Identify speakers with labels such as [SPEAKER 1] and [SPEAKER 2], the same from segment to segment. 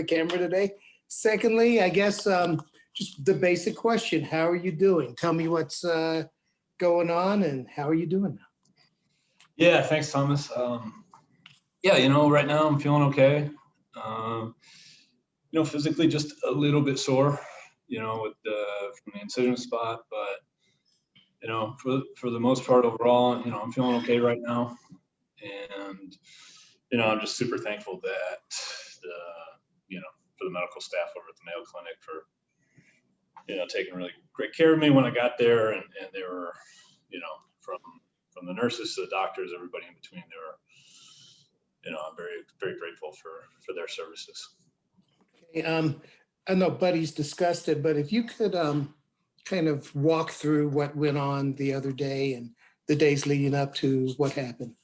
[SPEAKER 1] the camera today. Secondly, I guess just the basic question, how are you doing? Tell me what's going on and how are you doing now?
[SPEAKER 2] Yeah, thanks, Thomas. Yeah, right now I'm feeling okay. Physically just a little bit sore, with from the incision spot, but for the most part overall, I'm feeling okay right now. And I'm just super thankful that for the medical staff over at the Mayo Clinic for taking really great care of me when I got there, and they were from the nurses to the doctors, everybody in between, they were I'm very, very grateful for their services.
[SPEAKER 1] Okay, I know Buddy's discussed it, but if you could kind of walk through what went on the other day and the days leading up to what happened.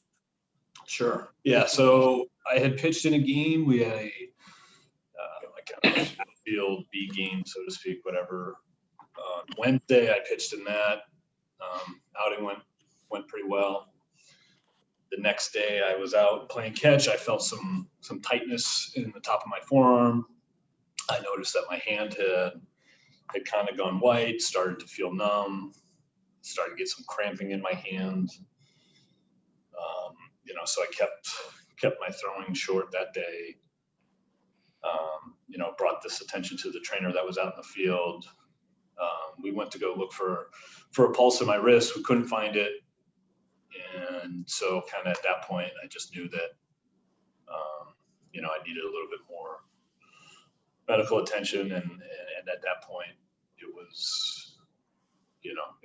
[SPEAKER 2] Sure. Yeah. So I had pitched in a game. We had a field B game, so to speak, whatever. Wednesday, I pitched in that. Outing went pretty well. The next day, I was out playing catch. I felt some tightness in the top of my forearm. I noticed that my hand had kind of gone white, started to feel numb, started to get some cramping in my hand. So I kept my throwing short that day. Brought this attention to the trainer that was out in the field. We went to go look for a pulse in my wrist. We couldn't find it. And so kind of at that point, I just knew that, I needed a little bit more medical attention. And at that point, it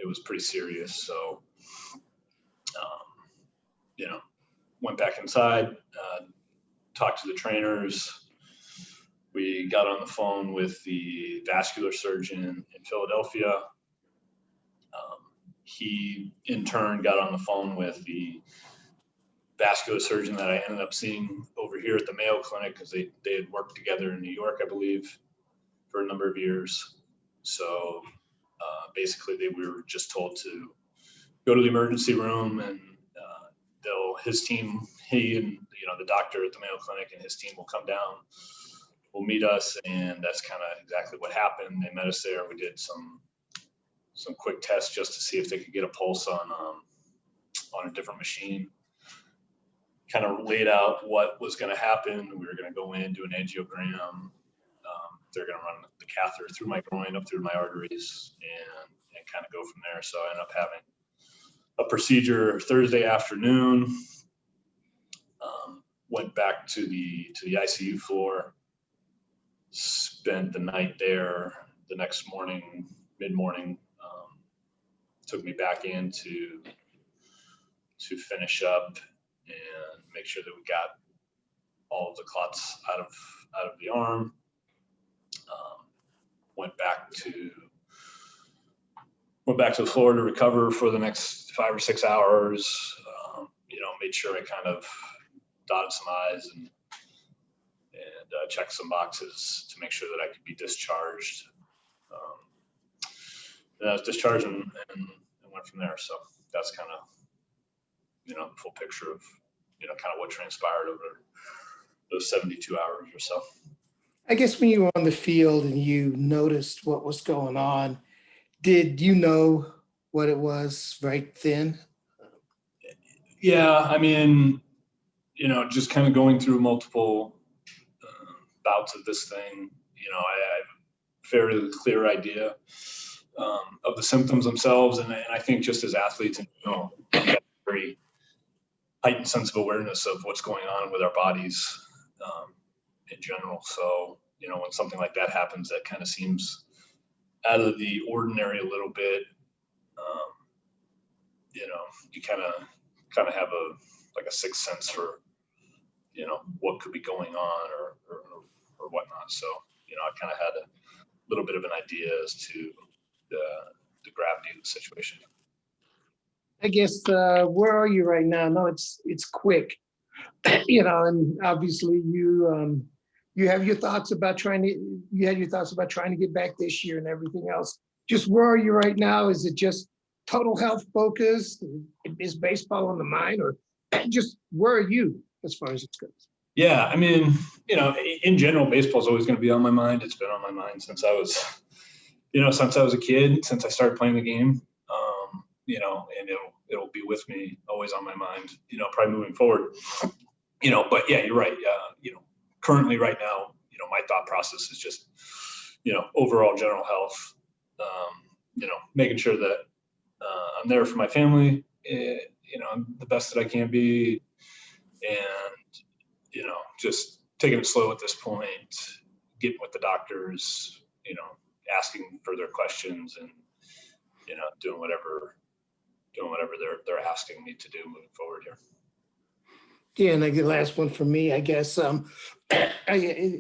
[SPEAKER 2] was pretty serious. So, went back inside, talked to the trainers. We got on the phone with the vascular surgeon in Philadelphia. He, in turn, got on the phone with the vascular surgeon that I ended up seeing over here at the Mayo Clinic, because they had worked together in New York, I believe, for a number of years. So basically, we were just told to go to the emergency room, and his team, he and the doctor at the Mayo Clinic and his team will come down, will meet us, and that's kind of exactly what happened. They met us there. We did some quick tests just to see if they could get a pulse on a different machine. Kind of laid out what was going to happen. We were going to go in, do an angiogram. They're going to run the catheter through my groin, up through my arteries, and kind of go from there. So I ended up having a procedure Thursday afternoon. Went back to the ICU floor, spent the night there. The next morning, mid-morning, took me back in to finish up and make sure that we got all of the clots out of the arm. Went back to the floor to recover for the next 5 or 6 hours. Made sure I kind of dotted some I's and checked some boxes to make sure that I could be discharged. And I was discharged and went from there. So that's kind of, the full picture of, kind of what transpired over those 72 hours or so.
[SPEAKER 1] I guess when you were on the field and you noticed what was going on, did you know what it was right then?
[SPEAKER 2] Yeah, I mean, just kind of going through multiple bouts of this thing, I have a fairly clear idea of the symptoms themselves. And I think just as athletes, we have a very heightened sense of awareness of what's going on with our bodies in general. So, when something like that happens, that kind of seems out of the ordinary a little bit. You kind of have a sixth sense for, what could be going on or whatnot. So, I kind of had a little bit of an idea as to the gravity of the situation.
[SPEAKER 1] I guess where are you right now? No, it's quick, and obviously you have your thoughts about trying to get back this year and everything else. Just where are you right now? Is it just total health focus? Is baseball on the mind, or just where are you as far as it goes?
[SPEAKER 2] Yeah, I mean, in general, baseball is always going to be on my mind. It's been on my mind since I was, since I was a kid, since I started playing the game. And it'll be with me, always on my mind. Probably moving forward. But yeah, you're right. Currently, right now, my thought process is just, overall general health. Making sure that I'm there for my family. I'm the best that I can be, and just taking it slow at this point, getting with the doctors, asking further questions, and doing whatever they're asking me to do moving forward here.
[SPEAKER 1] Yeah, and the last one for me, I guess.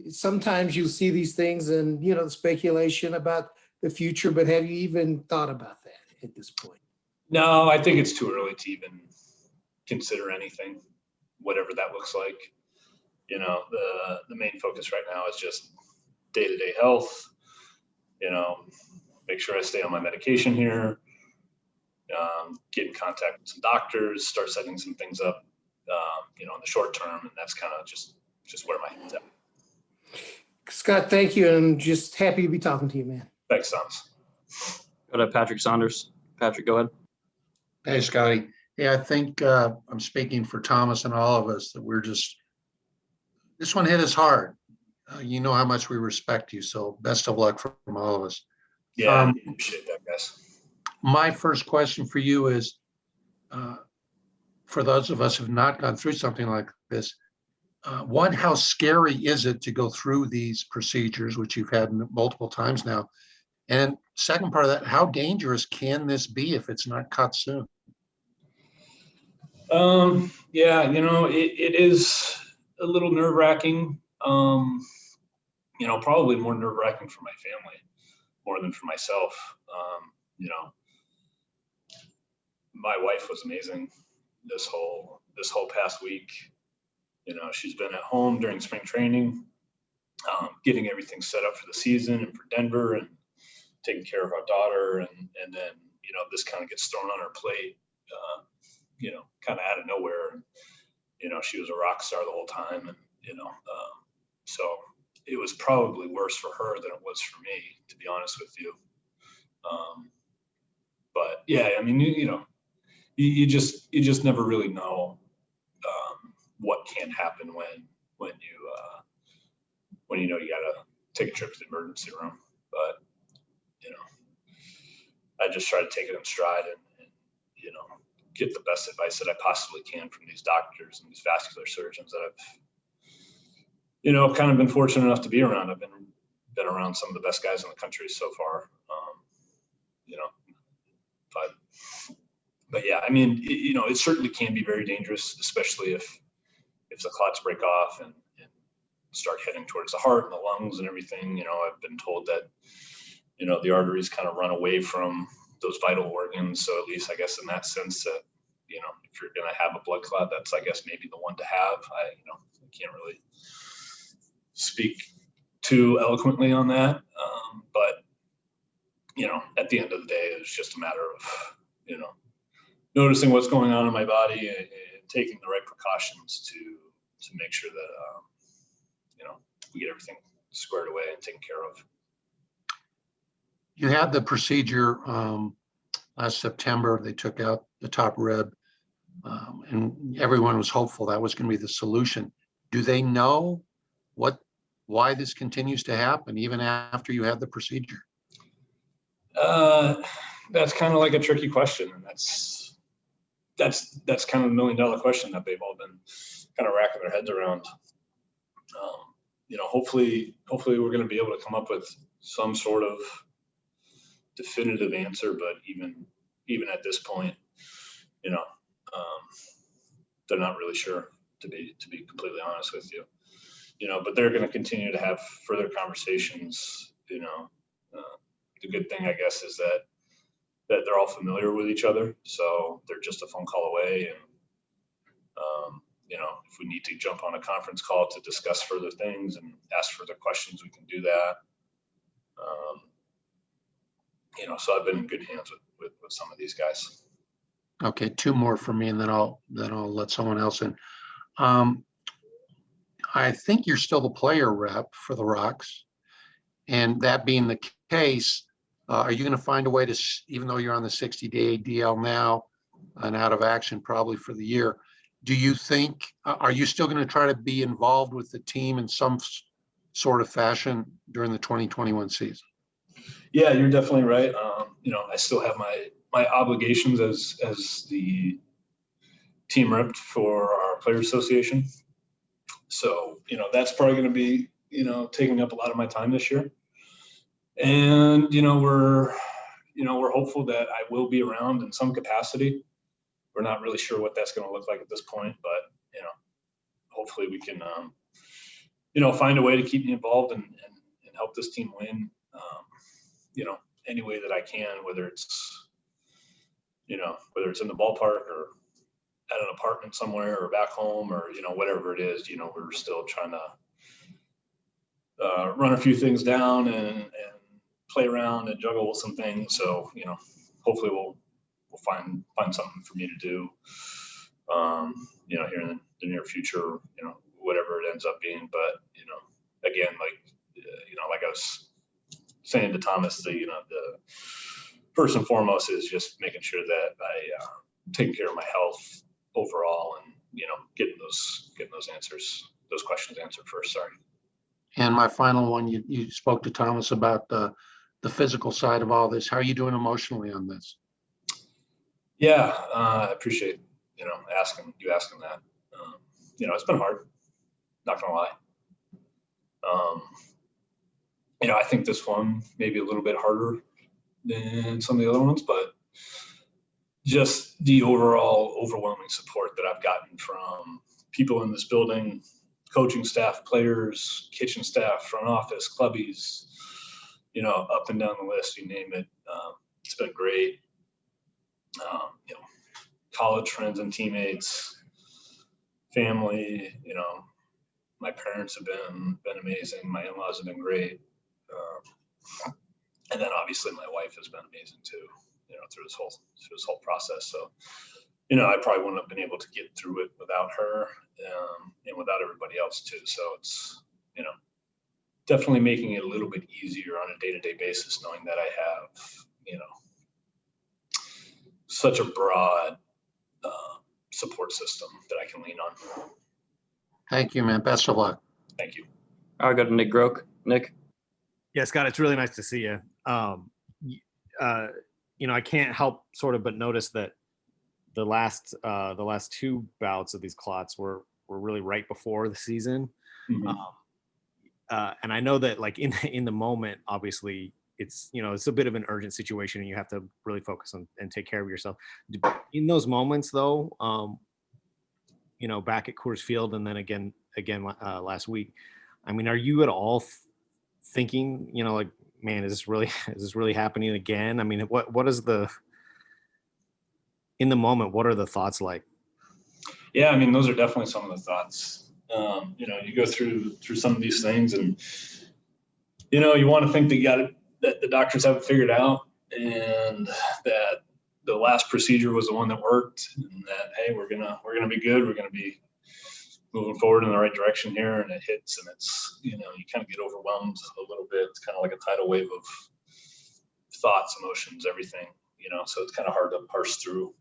[SPEAKER 1] Sometimes you see these things and the speculation about the future, but have you even thought about that at this point?
[SPEAKER 2] No, I think it's too early to even consider anything, whatever that looks like. The main focus right now is just day-to-day health. Make sure I stay on my medication here. Get in contact with some doctors, start setting some things up, in the short term, and that's kind of just where my head's at.
[SPEAKER 1] Scott, thank you, and just happy to be talking to you, man.
[SPEAKER 2] Thanks, Thomas.
[SPEAKER 3] Go to Patrick Saunders. Patrick, go ahead.
[SPEAKER 4] Hey, Scotty. Yeah, I think I'm speaking for Thomas and all of us that this one hit us hard. You know how much we respect you, so best of luck from all of us.
[SPEAKER 2] Yeah, I appreciate that, guys.
[SPEAKER 4] My first question for you is, for those of us who've not gone through something like this, one, how scary is it to go through these procedures, which you've had multiple times now? And second part of that, how dangerous can this be if it's not caught soon?
[SPEAKER 2] Yeah, it is a little nerve-wracking. Probably more nerve-wracking for my family more than for myself. My wife was amazing this whole past week. She's been at home during spring training, getting everything set up for the season and for Denver, and taking care of our daughter, and then this kind of gets thrown on her plate, kind of out of nowhere. And, she was a rock star the whole time, and so it was probably worse for her than it was for me, to be honest with you. But yeah, I mean, you just never really know what can happen when you know you gotta take a trip to the emergency room. But I just try to take it in stride and get the best advice that I possibly can from these doctors and these vascular surgeons that I've kind of been fortunate enough to be around. I've been around some of the best guys in the country so far. But yeah, I mean, it certainly can be very dangerous, especially if the clots break off and start heading towards the heart and the lungs and everything. I've been told that, the arteries kind of run away from those vital organs. So at least I guess in that sense that, if you're going to have a blood clot, that's, I guess, maybe the one to have. I can't really speak too eloquently on that. But, at the end of the day, it's just a matter of, noticing what's going on in my body and taking the right precautions to make sure that, we get everything squared away and taken care of.
[SPEAKER 4] You had the procedure last September. They took out the top rib, and everyone was hopeful that was going to be the solution. Do they know why this continues to happen even after you had the procedure?
[SPEAKER 2] That's kind of like a tricky question, and that's kind of $1 million question that they've all been kind of racking their heads around. Hopefully we're going to be able to come up with some sort of definitive answer, but even at this point, they're not really sure, to be completely honest with you. But they're going to continue to have further conversations. The good thing, I guess, is that they're all familiar with each other, so they're just a phone call away. And if we need to jump on a conference call to discuss further things and ask further questions, we can do that. So I've been in good hands with some of these guys.
[SPEAKER 4] Okay, two more for me, and then I'll let someone else in. I think you're still the player rep for the Rocks. And that being the case, are you going to find a way to, even though you're on the 60-day DL now and out of action probably for the year, do you think, are you still going to try to be involved with the team in some sort of fashion during the 2021 season?
[SPEAKER 2] Yeah, you're definitely right. I still have my obligations as the team rep for our player association. So, that's probably going to be, taking up a lot of my time this year. And, we're hopeful that I will be around in some capacity. We're not really sure what that's going to look like at this point, but, hopefully we can, find a way to keep me involved and help this team win, any way that I can, whether it's in the ballpark or at an apartment somewhere or back home or, whatever it is, we're still trying to run a few things down and play around and juggle with some things. So, hopefully we'll find something for me to do, here in the near future, whatever it ends up being. But, again, like I was saying to Thomas, the first and foremost is just making sure that I taking care of my health overall and, getting those questions answered first. Sorry.
[SPEAKER 4] And my final one, you spoke to Thomas about the physical side of all this. How are you doing emotionally on this?
[SPEAKER 2] Yeah, I appreciate, asking that. It's been hard, not gonna lie. I think this one may be a little bit harder than some of the other ones, but just the overall overwhelming support that I've gotten from people in this building, coaching staff, players, kitchen staff, front office, clubbies, up and down the list, you name it. It's been great. College friends and teammates, family, my parents have been amazing. My in-laws have been great. And then obviously my wife has been amazing too, through this whole process. So, I probably wouldn't have been able to get through it without her, and without everybody else too. So it's, definitely making it a little bit easier on a day-to-day basis, knowing that I have, such a broad support system that I can lean on.
[SPEAKER 4] Thank you, man. Best of luck.
[SPEAKER 2] Thank you.
[SPEAKER 3] I'll go to Nick Groke. Nick?
[SPEAKER 5] Yeah, Scott, it's really nice to see you. I can't help sort of but notice that the last two bouts of these clots were really right before the season.
[SPEAKER 2] Mhm.
[SPEAKER 5] And I know that like in the moment, obviously it's a bit of an urgent situation and you have to really focus on and take care of yourself. In those moments though, back at Coors Field and then again last week, I mean, are you at all thinking, like, man, is this really happening again? I mean, what is in the moment, what are the thoughts like?
[SPEAKER 2] Yeah, I mean, those are definitely some of the thoughts. You go through some of these things and, you want to think that the doctors have it figured out and that the last procedure was the one that worked and that, hey, we're going to be good. We're going to be moving forward in the right direction here. And it hits and it's, you kind of get overwhelmed a little bit. It's kind of like a tidal wave of thoughts, emotions, everything, so it's kind of hard to parse through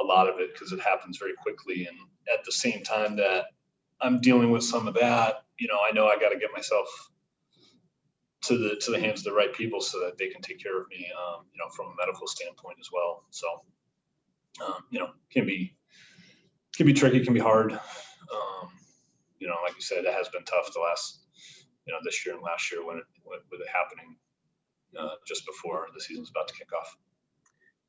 [SPEAKER 2] a lot of it because it happens very quickly. And at the same time that I'm dealing with some of that, I know I got to get myself to the hands of the right people so that they can take care of me, from a medical standpoint as well. So, can be tricky, can be hard. Like you said, it has been tough the last, this year and last year with it happening just before the season's about to kick off.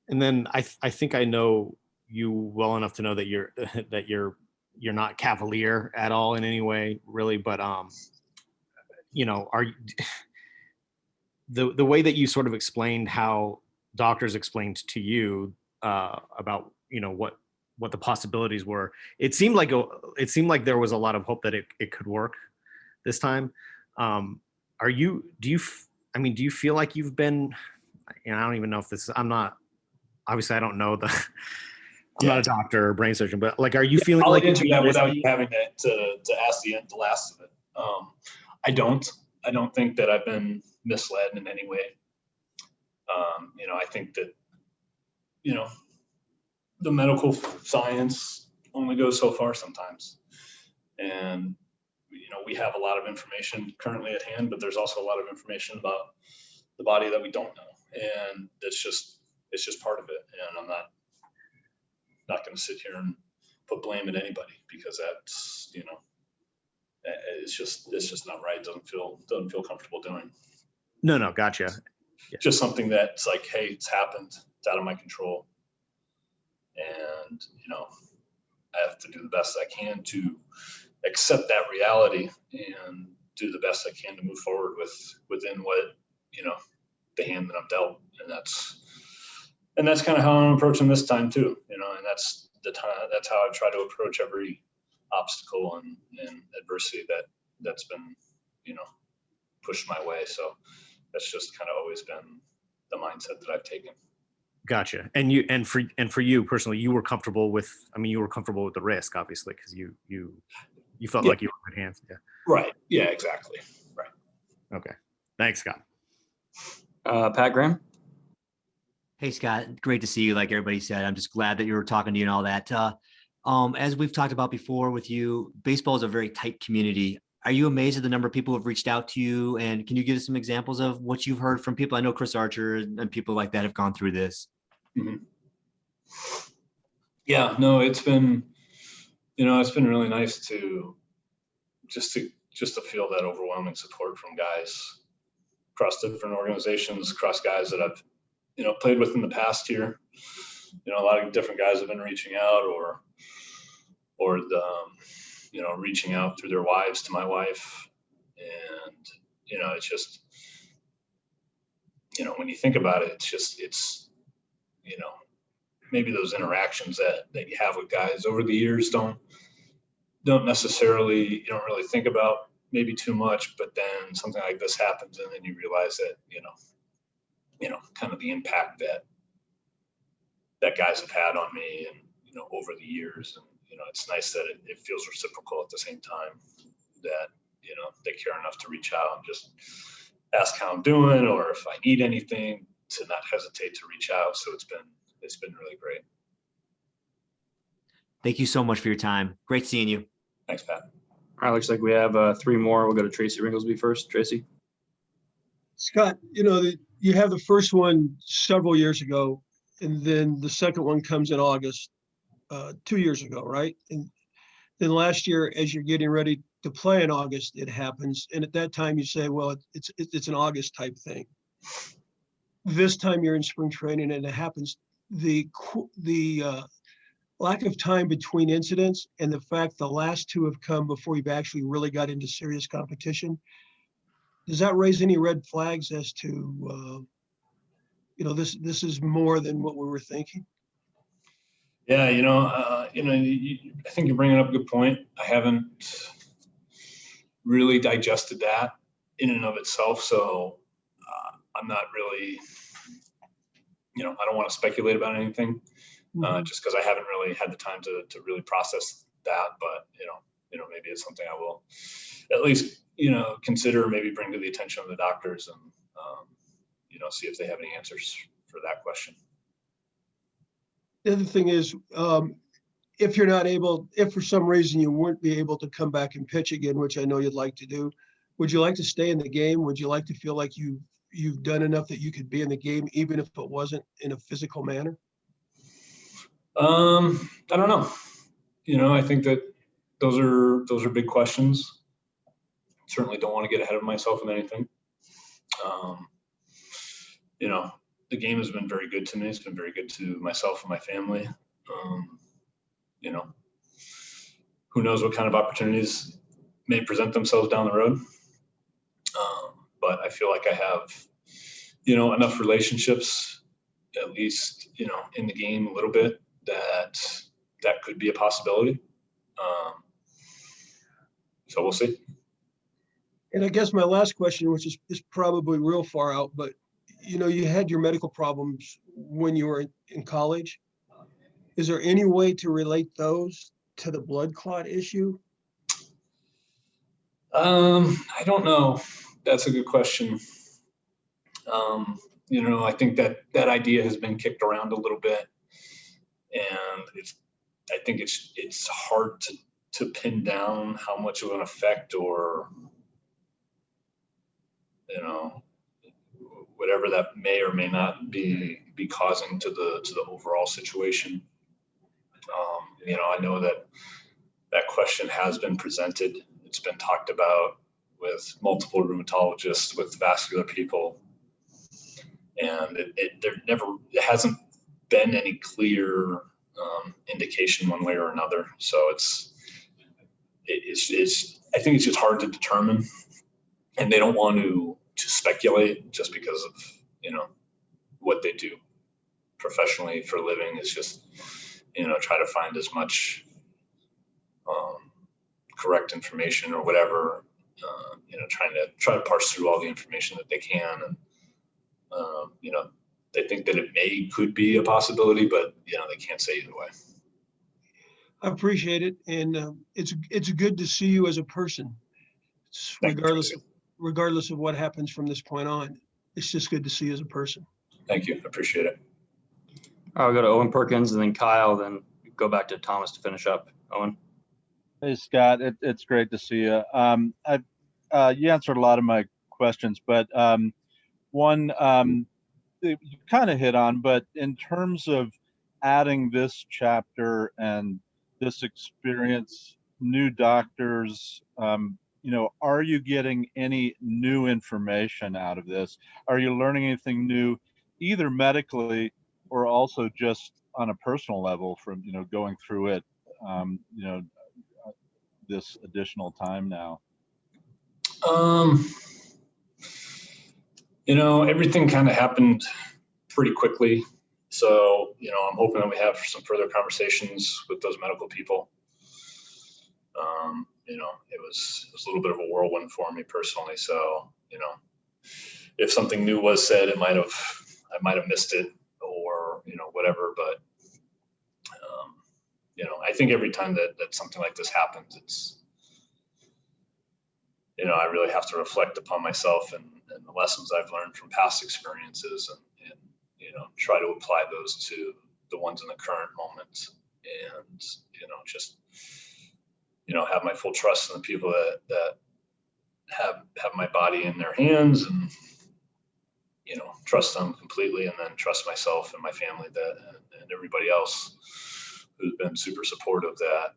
[SPEAKER 5] And then I think I know you well enough to know that you're not cavalier at all in any way, really. But are you, the way that you sort of explained how doctors explained to you about what the possibilities were, it seemed like there was a lot of hope that it could work this time. Do you feel like you've been, I don't even know if this is, I'm not, obviously I don't know I'm not a doctor or brain surgeon, but like, are you feeling
[SPEAKER 2] I'll
[SPEAKER 5] like
[SPEAKER 2] answer that without you having to ask the last of it. I don't think that I've been misled in any way. I think that, the medical science only goes so far sometimes. And, we have a lot of information currently at hand, but there's also a lot of information about the body that we don't know. And it's just part of it. And I'm not going to sit here and put blame at anybody, because that's, it's just not right. It doesn't feel comfortable doing.
[SPEAKER 5] No, gotcha. Yeah.
[SPEAKER 2] Just something that's like, hey, it's happened. It's out of my control. And, I have to do the best I can to accept that reality and do the best I can to move forward within what, the hand that I'm dealt. And that's kind of how I'm approaching this time too, and that's how I try to approach every obstacle and adversity that's been, pushed my way. So that's just kind of always been the mindset that I've taken.
[SPEAKER 5] Gotcha. And for you personally, you were comfortable with the risk, obviously, because you felt like you were in good hands. Yeah.
[SPEAKER 2] Right. Yeah, exactly. Right.
[SPEAKER 5] Okay. Thanks, Scott.
[SPEAKER 3] Pat Graham.
[SPEAKER 6] Hey, Scott, great to see you. Like everybody said, I'm just glad that you were talking to you and all that. As we've talked about before with you, baseball is a very tight community. Are you amazed at the number of people who have reached out to you? And can you give us some examples of what you've heard from people? I know Chris Archer and people like that have gone through this.
[SPEAKER 2] Mm-hmm. Yeah, no, it's been really nice to feel that overwhelming support from guys across different organizations, across guys that I've, played with in the past here. A lot of different guys have been reaching out or reaching out through their wives to my wife. And, it's just, when you think about it, it's maybe those interactions that you have with guys over the years don't necessarily, you don't really think about maybe too much, but then something like this happens and then you realize that, kind of the impact that guys have had on me and, over the years. And, it's nice that it feels reciprocal at the same time, that, they care enough to reach out and just ask how I'm doing, or if I need anything, to not hesitate to reach out. So it's been really great.
[SPEAKER 6] Thank you so much for your time. Great seeing you.
[SPEAKER 2] Thanks, Pat.
[SPEAKER 3] All right, looks like we have 3 more. We'll go to Tracy Ringlesby first. Tracy.
[SPEAKER 7] Scott, you have the first one several years ago, and then the second one comes in August, 2 years ago, right? And then last year, as you're getting ready to play in August, it happens. And at that time you say, well, it's an August type thing. This time you're in spring training and it happens. The lack of time between incidents and the fact the last 2 have come before you've actually really got into serious competition, does that raise any red flags as to, this is more than what we were thinking?
[SPEAKER 2] Yeah, I think you're bringing up a good point. I haven't really digested that in and of itself, so I'm not really, I don't want to speculate about anything, just because I haven't really had the time to really process that. But maybe it's something I will at least consider, maybe bring to the attention of the doctors, and see if they have any answers for that question.
[SPEAKER 7] The other thing is, if for some reason you wouldn't be able to come back and pitch again, which I know you'd like to do, would you like to stay in the game? Would you like to feel like you've done enough that you could be in the game, even if it wasn't in a physical manner?
[SPEAKER 2] I don't know. I think that those are big questions. Certainly don't want to get ahead of myself with anything. The game has been very good to me. It's been very good to myself and my family. Who knows what kind of opportunities may present themselves down the road. But I feel like I have, enough relationships, at least, in the game a little bit, that could be a possibility. So we'll see.
[SPEAKER 7] And I guess my last question, which is probably real far out, but you had your medical problems when you were in college. Is there any way to relate those to the blood clot issue?
[SPEAKER 2] I don't know. That's a good question. I think that idea has been kicked around a little bit, and I think it's hard to pin down how much of an effect, or whatever that may or may not be causing to the overall situation. I know that question has been presented. It's been talked about with multiple rheumatologists, with vascular people, and it hasn't been any clear indication one way or another. So it's I think it's just hard to determine, and they don't want to speculate just because of what they do professionally for a living. Is just try to find as much correct information or whatever, try to parse through all the information that they can, and they think that it could be a possibility, but they can't say either way.
[SPEAKER 7] I appreciate it, and it's good to see you as a person. Regardless of what happens from this point on, it's just good to see you as a person.
[SPEAKER 2] Thank you. I appreciate it.
[SPEAKER 3] I'll go to Owen Perkins and then Kyle, then go back to Thomas to finish up. Owen.
[SPEAKER 8] Hey, Scott, it's great to see you. You answered a lot of my questions, but one you kind of hit on, but in terms of adding this chapter and this experience, new doctors, are you getting any new information out of this? Are you learning anything new, either medically or also just on a personal level from, going through it, this additional time now?
[SPEAKER 2] Everything kind of happened pretty quickly. So, I'm hoping that we have some further conversations with those medical people. It was a little bit of a whirlwind for me personally. So, if something new was said, I might have missed it, or, whatever. But, I think every time that something like this happens, it's, I really have to reflect upon myself and the lessons I've learned from past experiences, and try to apply those to the ones in the current moment, and, just, have my full trust in the people that have my body in their hands, and, trust them completely, and then trust myself and my family and everybody else who's been super supportive that,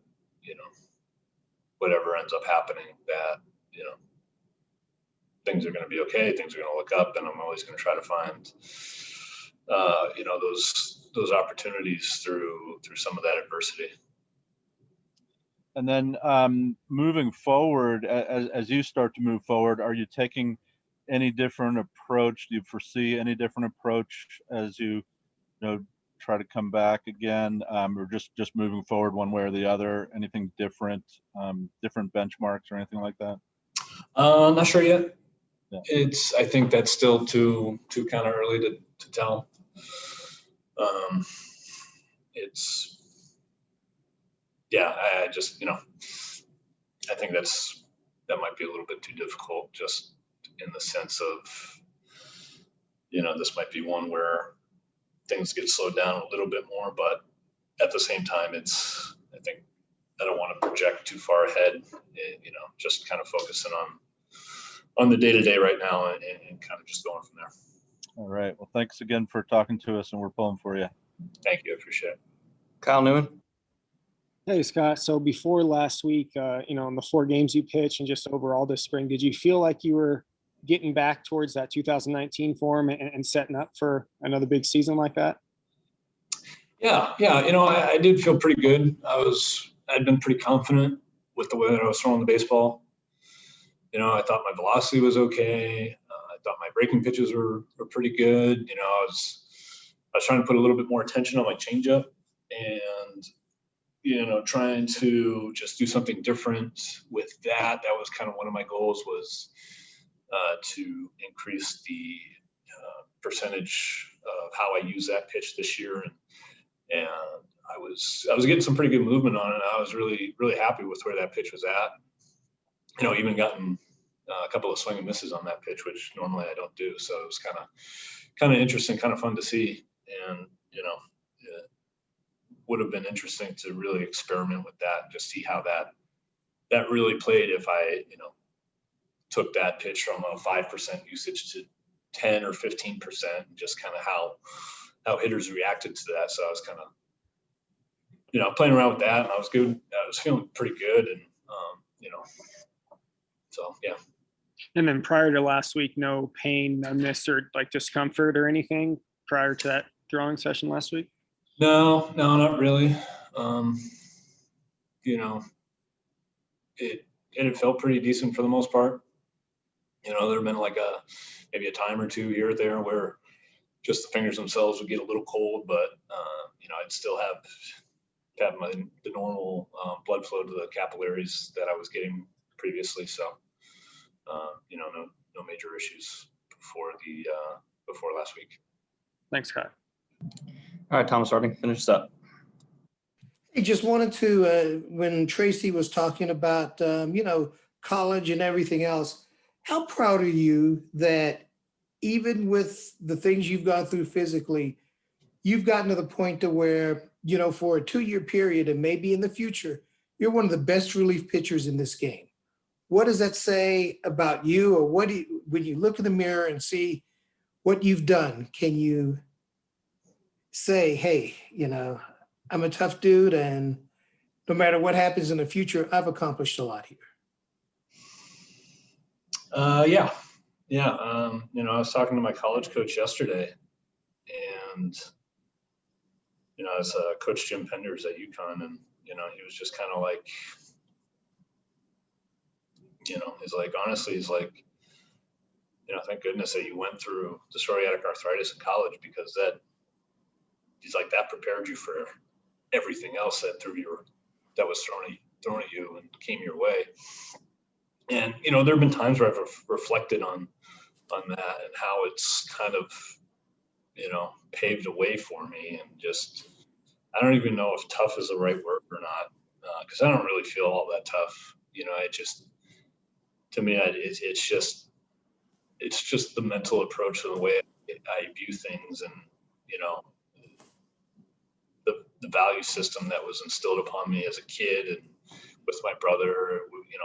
[SPEAKER 2] whatever ends up happening, that, things are going to be okay, things are going to look up, and I'm always going to try to find, those opportunities through some of that adversity.
[SPEAKER 8] And then moving forward, as you start to move forward, are you taking any different approach? Do you foresee any different approach as you try to come back again, or just moving forward one way or the other? Anything different, different benchmarks or anything like that?
[SPEAKER 2] I'm not sure yet.
[SPEAKER 8] Yeah.
[SPEAKER 2] I think that's still too kind of early to tell. I just, I think that might be a little bit too difficult, just in the sense of, this might be one where things get slowed down a little bit more, but at the same time, I think I don't want to project too far ahead, just kind of focusing on the day-to-day right now, and kind of just going from there.
[SPEAKER 8] All right. Well, thanks again for talking to us, and we're pulling for you.
[SPEAKER 2] Thank you. I appreciate it.
[SPEAKER 3] Kyle Newman.
[SPEAKER 9] Hey, Scott. So before last week, in the 4 games you pitched and just overall this spring, did you feel like you were getting back towards that 2019 form and setting up for another big season like that?
[SPEAKER 2] Yeah. I did feel pretty good. I'd been pretty confident with the way that I was throwing the baseball. I thought my velocity was okay. I thought my breaking pitches were pretty good. I was trying to put a little bit more attention on my changeup, and, trying to just do something different with that. That was kind of one of my goals, was to increase the percentage of how I use that pitch this year, and I was getting some pretty good movement on it. I was really happy with where that pitch was at. Even gotten a couple of swing and misses on that pitch, which normally I don't do. So it was kind of interesting, kind of fun to see. And, it would have been interesting to really experiment with that and just see how that really played if I, took that pitch from a 5% usage to 10 or 15%, and just kind of how hitters reacted to that. So I was kind of, playing around with that, and I was good. I was feeling pretty good. And, so, yeah.
[SPEAKER 9] And then prior to last week, no pain, numbness, or like discomfort or anything prior to that throwing session last week?
[SPEAKER 2] No, not really. It had felt pretty decent for the most part. There have been like maybe a time or two here or there where just the fingers themselves would get a little cold, but I'd still have the normal blood flow to the capillaries that I was getting previously. So, no major issues before last week.
[SPEAKER 9] Thanks, Scott.
[SPEAKER 3] All right, Thomas Harding, finish this up.
[SPEAKER 1] I just wanted to, when Tracy was talking about, college and everything else, how proud are you that even with the things you've gone through physically, you've gotten to the point to where, for a 2-year period and maybe in the future, you're one of the best relief pitchers in this game. What does that say about you, or when you look in the mirror and see what you've done, can you say, hey, I'm a tough dude, and no matter what happens in the future, I've accomplished a lot here?
[SPEAKER 2] Yeah. I was talking to my college coach yesterday, and it's Coach Jim Penders at UConn, and he was just kind of like, he's like, honestly, he's like, thank goodness that you went through the psoriatic arthritis in college, because he's like, that prepared you for everything else that was thrown at you and came your way. And there have been times where I've reflected on that and how it's kind of paved a way for me, and just I don't even know if tough is the right word or not, because I don't really feel all that tough. It just, to me, it's just the mental approach to the way I view things, and the value system that was instilled upon me as a kid and with my brother,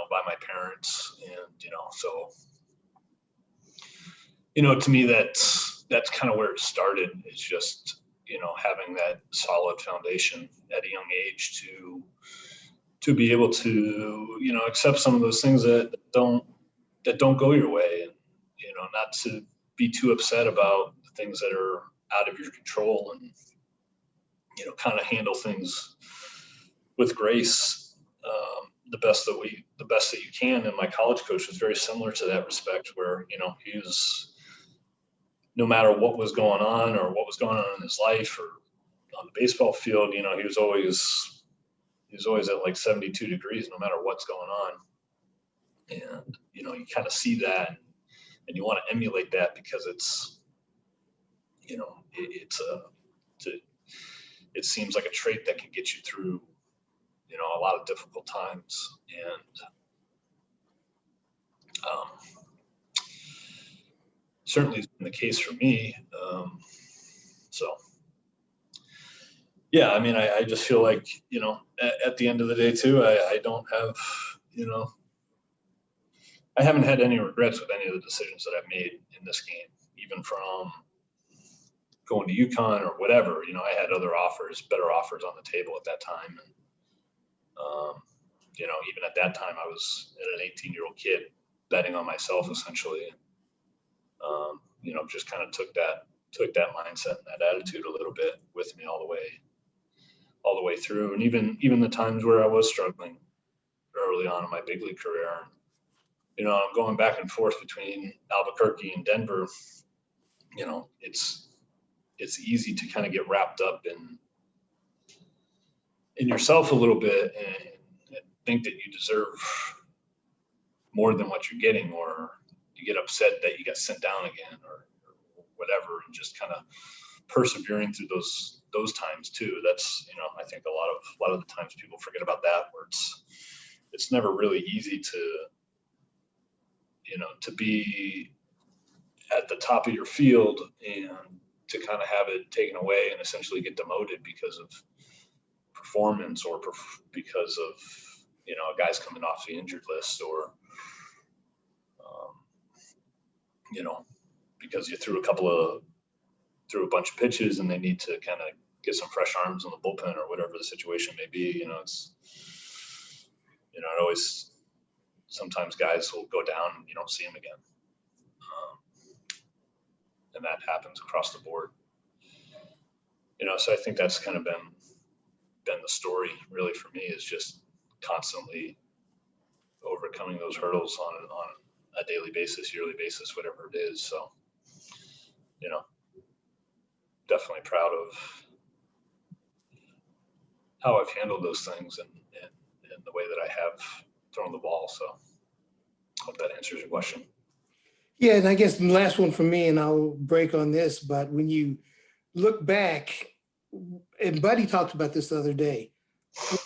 [SPEAKER 2] by my parents. And, so, to me, that's kind of where it started. It's just, having that solid foundation at a young age to be able to, accept some of those things that don't go your way, and, not to be too upset about the things that are out of your control, and, kind of handle things with grace, the best that you can. And my college coach was very similar to that respect, where, he was, no matter what was going on or what was going on in his life or on the baseball field, he was always at like 72 degrees, no matter what's going on. And, you kind of see that, and you want to emulate that, because it's, it seems like a trait that can get you through, a lot of difficult times. And certainly has been the case for me. So, yeah, I mean, I just feel like, at the end of the day too, I don't have, I haven't had any regrets with any of the decisions that I've made in this game, even from going to UConn or whatever. I had other better offers on the table at that time. And, even at that time, I was an 18-year-old kid betting on myself, essentially. Just kind of took that mindset and that attitude a little bit with me all the way through. And even the times where I was struggling early on in my big league career, I'm going back and forth between Albuquerque and Denver. It's easy to kind of get wrapped up in yourself a little bit, and think that you deserve more than what you're getting, or you get upset that you got sent down again, or whatever, and just kind of persevering through those times too. That's, you know, I think a lot of the times people forget about that, where it's never really easy to, you know, to be at the top of your field and to kind of have it taken away and essentially get demoted because of performance or because of, you know, a guy's coming off the injured list, or you know, because you threw a bunch of pitches and they need to kind of get some fresh arms in the bullpen or whatever the situation may be. You know, it's, you know, it always, sometimes guys will go down and you don't see them again. And that happens across the board. You know, so I think that's kind of been the story really for me, is just constantly overcoming those hurdles on a daily basis, yearly basis, whatever it is. So, you know, definitely proud of how I've handled those things and the way that I have thrown the ball. So hope that answers your question.
[SPEAKER 1] Yeah, and I guess the last one for me, and I'll break on this, but when you look back, and Buddy talked about this the other day, what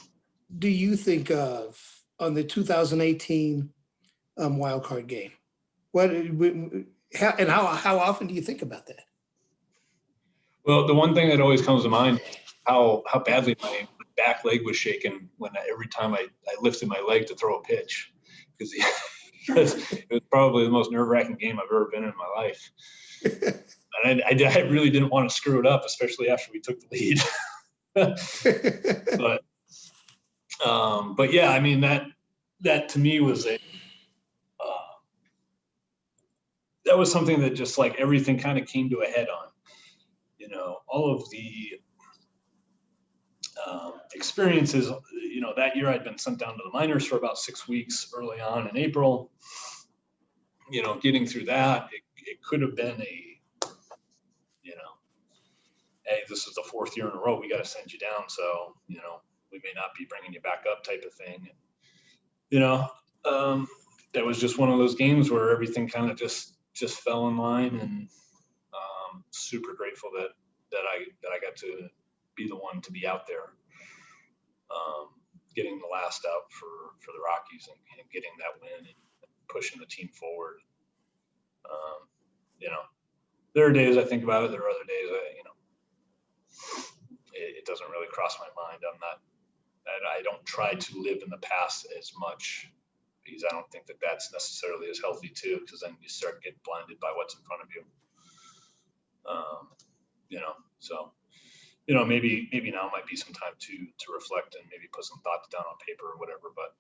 [SPEAKER 1] do you think of on the 2018 wild card game? How often do you think about that?
[SPEAKER 2] Well, the one thing that always comes to mind, how badly my back leg was shaking every time I lifted my leg to throw a pitch, because it was probably the most nerve-wracking game I've ever been in my life. And I really didn't want to screw it up, especially after we took the lead. But yeah, I mean, that to me was that was something that just like everything kind of came to a head on. You know, all of the experiences, you know, that year I'd been sent down to the minors for about 6 weeks early on in April. You know, getting through that, it could have been you know, hey, this is the 4th year in a row, we got to send you down. So, you know, we may not be bringing you back up type of thing. You know, that was just one of those games where everything kind of just fell in line, and super grateful that I got to be the one to be out there, getting the last out for the Rockies and getting that win and pushing the team forward. You know, there are days I think about it. There are other days you know, it doesn't really cross my mind. I don't try to live in the past as much, because I don't think that that's necessarily as healthy too, because then you start getting blinded by what's in front of you. You know, so, you know, maybe now might be some time to reflect and maybe put some thoughts down on paper or whatever, but